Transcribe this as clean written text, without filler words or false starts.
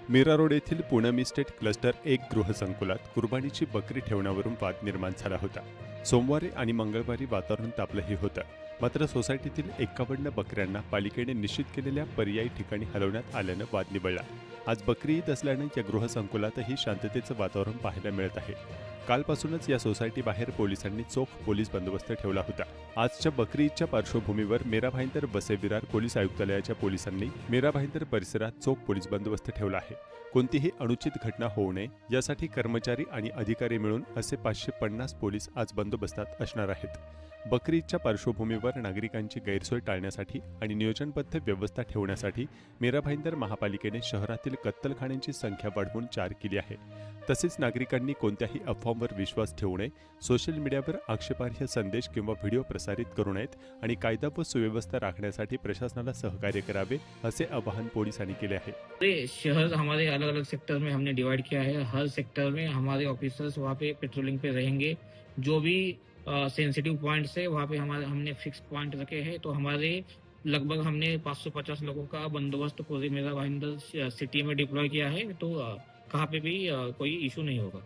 Mira road येथील Poonam estate cluster एक गृहसंकुलात कुर्बानीची बकरी ठेवण्यावरून वाद निर्माण झाला होता। सोमवारी आणि मंगळवारी वातावरण तापलंही होतं, मात्र सोसायटीतील 51 बकऱ्यांना पालिकेने निश्चित केलेल्या पर्यायी ठिकाणी हलवण्यात आल्यानं वाद निवळला। आज बकरी ईद असल्यानं या गृहसंकुलातही शांततेचं वातावरण पाहायला मिळत आहे। कालपासूनच या सोसायटीबाहेर पोलिसांनी चोख पोलीस बंदोबस्त ठेवला होता। आजच्या बकरी ईदच्या पार्श्वभूमीवर मीरा भाईंदर वसई-विरार पोलीस आयुक्तालयाच्या पोलिसांनी मीरा भाईंदर परिसरात चोख पोलीस बंदोबस्त ठेवला आहे। कोणतीही अनुचित घटना होऊ नये यासाठी कर्मचारी आणि अधिकारी मिळून असे 550 पोलीस आज बंदोबस्तात असणार आहेत। बकरी ईदच्या पार्श्वभूमीवर नागरिकांची गैरसोय टाळण्यासाठी आणि नियोजनबद्ध व्यवस्था ठेवण्यासाठी मीरा भाईंदर महापालिकेने शहरातील कत्तलखान्यांची संख्या वाढवून 4 केली आहे। तसेच नागरिकांनी कोणत्याही अफवांवर विश्वास ठेवू नये, सोशल मीडियावर आक्षेपार्ह संदेश किंवा व्हिडिओ प्रसारित करू नयेत आणि कायदा व सुव्यवस्था राखण्यासाठी प्रशासनाला सहकार्य करावे, असे आवाहन पोलिसांनी केले आहे। पूरे शहर हमारे अलग अलग सेक्टर में हमने डिवाइड किया है। हर सेक्टर में हमारे ऑफिसर्स वहाँ पे पेट्रोलिंग पे रहेंगे। जो भी सेंसिटिव पॉइंट्स है वहाँ पे हमारे हमने फिक्स पॉइंट रखे हैं। तो हमारे लगभग हमने 550 लोगों का बंदोबस्त पूरी मीरा भाईंदर सिटी में डिप्लॉय किया है। तो कहाँ पे भी कोई इशू नहीं होगा।